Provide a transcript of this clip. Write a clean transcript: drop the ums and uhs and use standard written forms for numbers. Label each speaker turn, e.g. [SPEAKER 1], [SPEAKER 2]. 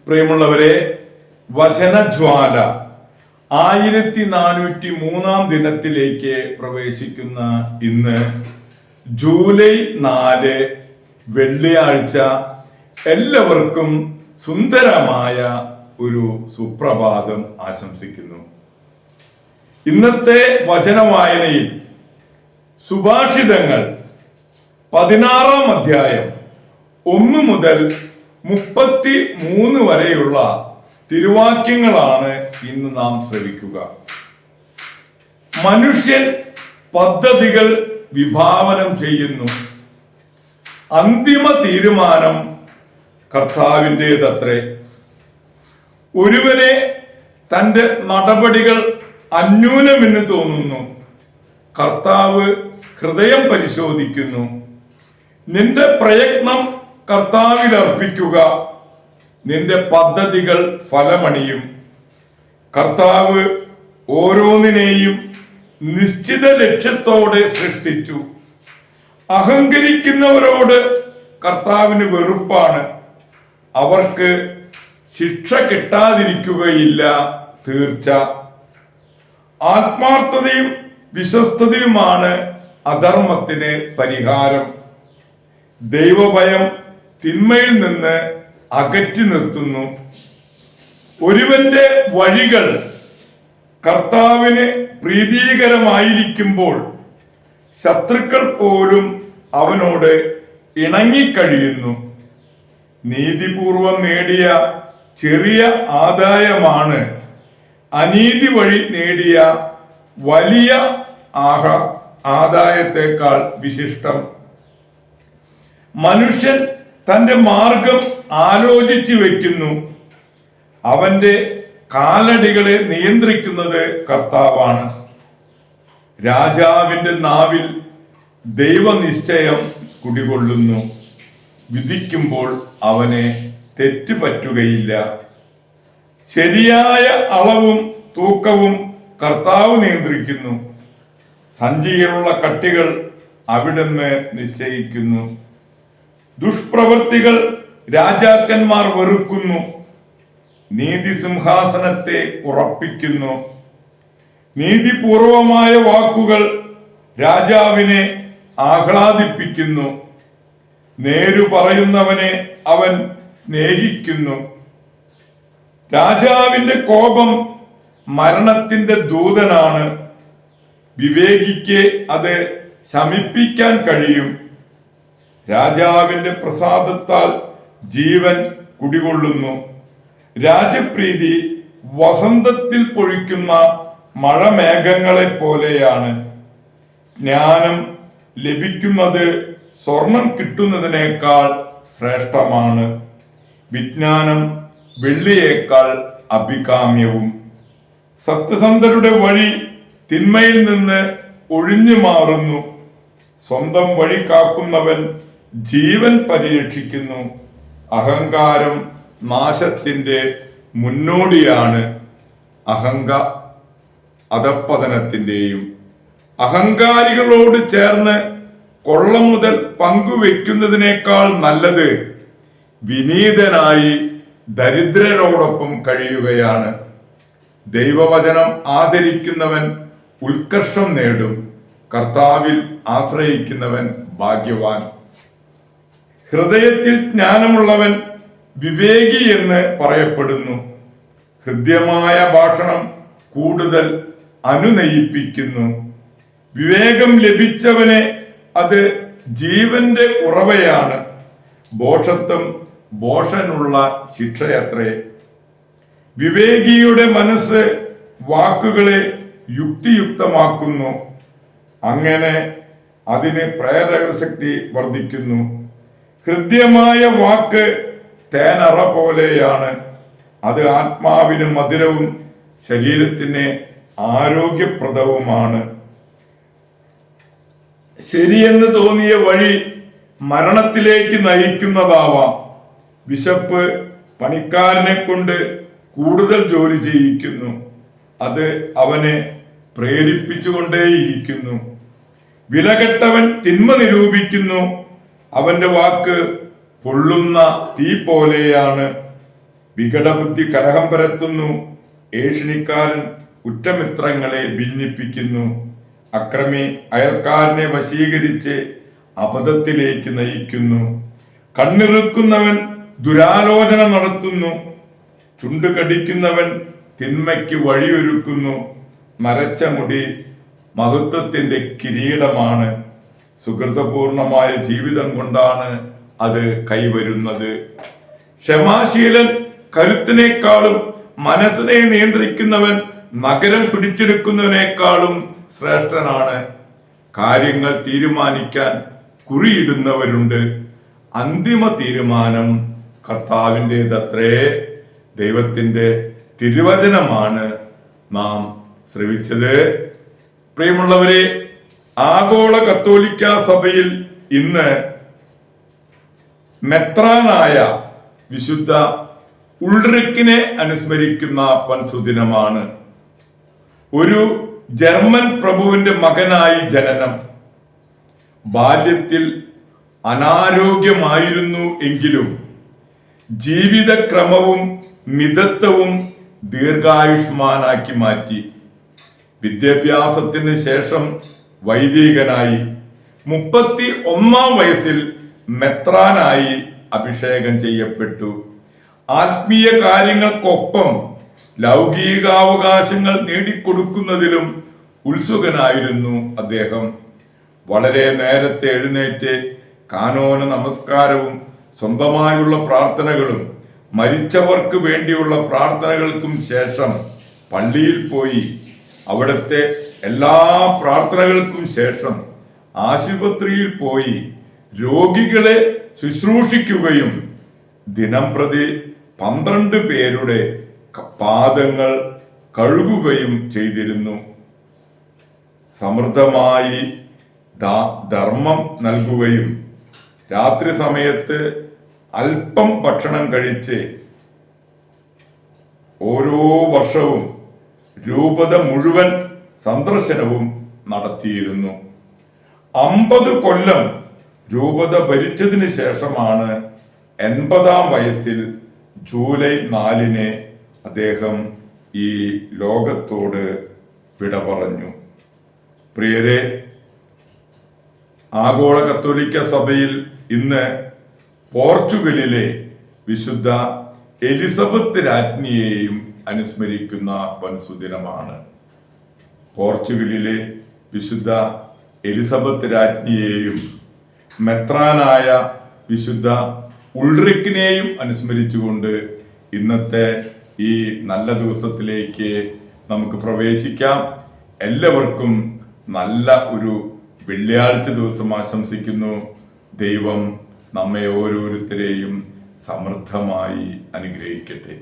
[SPEAKER 1] പ്രിയമുള്ളവരെ, വചനജ്വാല 1403 ദിനത്തിലേക്ക് പ്രവേശിക്കുന്ന ഇന്ന് ജൂലൈ 4 വെള്ളിയാഴ്ച എല്ലാവർക്കും സുന്ദരമായ ഒരു സുപ്രഭാതം ആശംസിക്കുന്നു. ഇന്നത്തെ വചനവായനയിൽ സുഭാഷിതങ്ങൾ 16-ാം അധ്യായം 1 മുതൽ 33 വരെയുള്ള തിരുവാക്യങ്ങളാണ് ഇന്ന് നാം ശ്രവിക്കുക. മനുഷ്യൻ പദ്ധതികൾ വിഭാവനം ചെയ്യുന്നു, അന്തിമ തീരുമാനം കർത്താവിൻ്റെതത്രേ. ഒരുവനെ തന്റെ നടപടികൾ അന്യൂനമെന്ന് തോന്നുന്നു, കർത്താവ് ഹൃദയം പരിശോധിക്കുന്നു. നിന്റെ പ്രയത്നം കർത്താവിൽ അർപ്പിക്കുക, നിന്റെ പദ്ധതികൾ ഫലമണിയും. കർത്താവ് ഓരോന്നിനെയും നിശ്ചിത ലക്ഷ്യത്തോടെ സൃഷ്ടിച്ചു. അഹങ്കരിക്കുന്നവരോട് കർത്താവിന് വെറുപ്പാണ്, അവർക്ക് ശിക്ഷ കിട്ടാതിരിക്കുകയില്ല തീർച്ച. ആത്മാർത്ഥതയും വിശ്വസ്തതയുമാണ് അധർമ്മത്തിന് പരിഹാരം. ദൈവഭയം തിന്മയിൽ നിന്ന് അകറ്റി നിർത്തുന്നു. ഒരുവന്റെ വഴികൾ കർത്താവിന് പ്രീതികരമായിരിക്കുമ്പോൾ ശത്രുക്കൾ പോലും അവനോട് ഇണങ്ങിക്കഴിയുന്നു. നീതിപൂർവം നേടിയ ചെറിയ ആദായമാണ് അനീതി വഴി നേടിയ വലിയ ആദായത്തെക്കാൾ വിശിഷ്ടം. മനുഷ്യൻ തന്റെ മാർഗം ആലോചിച്ചു വെക്കുന്നു, അവന്റെ കാലടികളെ നിയന്ത്രിക്കുന്നത് കർത്താവാണ്. രാജാവിന്റെ നാവിൽ ദൈവനിശ്ചയം കുടികൊള്ളുന്നു, വിധിക്കുമ്പോൾ അവനെ തെറ്റുപറ്റുകയില്ല. ശരിയായ അളവും തൂക്കവും കർത്താവ് നിയന്ത്രിക്കുന്നു, സഞ്ചിയിലുള്ള കട്ടികൾ അവിടുന്ന് നിശ്ചയിക്കുന്നു. ദുഷ്പ്രവൃത്തികൾ രാജാക്കന്മാർ വെറുക്കുന്നു, നീതി സിംഹാസനത്തെ ഉറപ്പിക്കുന്നു. നീതിപൂർവമായ വാക്കുകൾ രാജാവിനെ ആഹ്ലാദിപ്പിക്കുന്നു, നേരു പറയുന്നവനെ അവൻ സ്നേഹിക്കുന്നു. രാജാവിന്റെ കോപം മരണത്തിന്റെ ദൂതനാണ്, വിവേകിക്ക് അത് ശമിപ്പിക്കാൻ കഴിയും. രാജാവിന്റെ പ്രസാദത്താൽ ജീവൻ കുടികൊള്ളുന്നു. രാജപ്രീതി വസന്തത്തിൽ പൊഴിക്കുന്ന മഴമേഘങ്ങളെ പോലെയാണ്. ജ്ഞാനം ലഭിക്കുന്നത് സ്വർണം കിട്ടുന്നതിനേക്കാൾ ശ്രേഷ്ഠമാണ്, വിജ്ഞാനം വെള്ളിയേക്കാൾ അഭികാമ്യവും. സത്യസന്ധരുടെ വഴി തിന്മയിൽ നിന്ന് ഒഴിഞ്ഞു മാറുന്നു, സ്വന്തം വഴി കാക്കുന്നവൻ ജീവൻ പരിരക്ഷിക്കുന്നു. അഹങ്കാരം നാശത്തിന്റെ മുന്നോടിയാണ്, അധപ്പതനത്തിന്റെയും. അഹങ്കാരികളോട് ചേർന്ന് കൊള്ള മുതൽ പങ്കുവെക്കുന്നതിനേക്കാൾ നല്ലത് വിനീതനായി ദരിദ്രരോടൊപ്പം കഴിയുകയാണ്. ദൈവവചനം ആദരിക്കുന്നവൻ ഉത്കർഷം നേടും, കർത്താവിൽ ആശ്രയിക്കുന്നവൻ ഭാഗ്യവാൻ. ഹൃദയത്തിൽ ജ്ഞാനമുള്ളവൻ വിവേകി എന്ന് പറയപ്പെടുന്നു. ഹൃദ്യമായ ഭാഷണം കൂടുതൽ അനുനയിപ്പിക്കുന്നു. വിവേകം ലഭിച്ചവനെ അത് ജീവന്റെ ഉറവയാണ്. ഭോഷത്വം ഭോഷനുള്ള ശിക്ഷയത്രേ. വിവേകിയുടെ മനസ്സ് വാക്കുകളെ യുക്തിയുക്തമാക്കുന്നു, അങ്ങനെ അതിന് പ്രേരകശക്തി വർദ്ധിക്കുന്നു. ഹൃദ്യമായ വാക്ക് തേനറ പോലെയാണ്, അത് ആത്മാവിന് മധുരവും ശരീരത്തിന് ആരോഗ്യപ്രദവുമാണ്. ശരിയെന്ന് തോന്നിയ വഴി മരണത്തിലേക്ക് നയിക്കുന്നതാവാം. വിശപ്പ് പണിക്കാരനെ കൊണ്ട് കൂടുതൽ ജോലി ചെയ്യിക്കുന്നു, അത് അവനെ പ്രേരിപ്പിച്ചുകൊണ്ടേയിരിക്കുന്നു. വിലകെട്ടവൻ തിന്മ നിരൂപിക്കുന്നു, അവന്റെ വാക്ക് പൊള്ളുന്ന തീ പോലെയാണ്. വികടബുദ്ധി കലഹം പരത്തുന്നു. ഏഷണിക്കാരൻ ഉറ്റമിത്രങ്ങളെ ഭിന്നിപ്പിക്കുന്നു. അക്രമി അയൽക്കാരനെ വശീകരിച്ച് അബദ്ധത്തിലേക്ക് നയിക്കുന്നു. കണ്ണിറുക്കുന്നവൻ ദുരാലോചന നടത്തുന്നു. ചുണ്ടുകടിക്കുന്നവൻ തിന്മയ്ക്ക് വഴിയൊരുക്കുന്നു. നരച്ച മുടി മഹത്വത്തിന്റെ കിരീടമാണ്. സുഹൃതപൂർണമായ ജീവിതം കൊണ്ടാണ് അത് കൈവരുന്നത്. ക്ഷമാശീലൻ കരുത്തിനേക്കാളും മനസ്സിനെ നിയന്ത്രിക്കുന്നവൻ നഗരം പിടിച്ചെടുക്കുന്നവനേക്കാളും ശ്രേഷ്ഠനാണ്. കാര്യങ്ങൾ തീരുമാനിക്കാൻ കുറിയിടുന്നവരുണ്ട്. അന്തിമ തീരുമാനം കർത്താവിൻ്റെതത്രേ. ദൈവത്തിന്റെ തിരുവചനമാണ് നാം ശ്രവിച്ചത്. പ്രിയമുള്ളവരെ, ആഗോള കത്തോലിക്ക സഭയിൽ ഇന്ന് മെത്രാനായ വിശുദ്ധ ഉൾറിക്കിനെ അനുസ്മരിക്കുന്ന പൻസുദിനമാണ്. ഒരു ജർമ്മൻ പ്രഭുവിന്റെ മകനായി ജനനം. ബാല്യത്തിൽ അനാരോഗ്യമായിരുന്നു എങ്കിലും ജീവിതക്രമവും മിതത്വവും ദീർഘായുഷ്മാനാക്കി മാറ്റി. വിദ്യാഭ്യാസത്തിന് ശേഷം വൈദികനായി 31 വയസ്സിൽ മെത്രാനായി അഭിഷേകം ചെയ്യപ്പെട്ടു. ആത്മീയ കാര്യങ്ങൾക്കൊപ്പം ലൗകികാവകാശങ്ങൾ നേടിക്കൊടുക്കുന്നതിലും ഉത്സുകനായിരുന്നു അദ്ദേഹം. വളരെ നേരത്തെ എഴുന്നേറ്റ് കാനോന നമസ്കാരവും സ്വന്തമായുള്ള പ്രാർത്ഥനകളും മരിച്ചവർക്ക് വേണ്ടിയുള്ള പ്രാർത്ഥനകൾക്കും ശേഷം പള്ളിയിൽ പോയി അവിടുത്തെ എല്ലാ പ്രാർത്ഥനകൾക്കും ശേഷം ആശുപത്രിയിൽ പോയി രോഗികളെ ശുശ്രൂഷിക്കുകയും ദിനംപ്രതി 12 പേരുടെ പാദങ്ങൾ കഴുകുകയും ചെയ്തിരുന്നു. സമൃദ്ധമായി ധർമ്മം നൽകുകയും രാത്രി സമയത്ത് അല്പം ഭക്ഷണം കഴിച്ച് ഓരോ വർഷവും രൂപത മുഴുവൻ സന്ദർശനവും നടത്തിയിരുന്നു. 50 കൊല്ലം രൂപത ഭരിച്ചതിന് ശേഷമാണ് 80-ാം വയസ്സിൽ ജൂലൈ 4-ന് അദ്ദേഹം ഈ ലോകത്തോട് വിട പറഞ്ഞു. പ്രിയരെ, ആഗോള കത്തോലിക്ക സഭയിൽ ഇന്ന് പോർച്ചുഗലിലെ വിശുദ്ധ എലിസബത്ത് രാജ്ഞിയെയും അനുസ്മരിക്കുന്ന പൻസുദിനമാണ്. പോർച്ചുഗലിലെ വിശുദ്ധ എലിസബത്ത് രാജ്ഞിയെയും മെത്രാനായ വിശുദ്ധ ഉൾറിക്കിനെയും അനുസ്മരിച്ചുകൊണ്ട് ഇന്നത്തെ ഈ നല്ല ദിവസത്തിലേക്ക് നമുക്ക് പ്രവേശിക്കാം. എല്ലാവർക്കും നല്ല ഒരു വെള്ളിയാഴ്ച ദിവസം ആശംസിക്കുന്നു. ദൈവം നമ്മെ ഓരോരുത്തരെയും സമൃദ്ധമായി അനുഗ്രഹിക്കട്ടെ.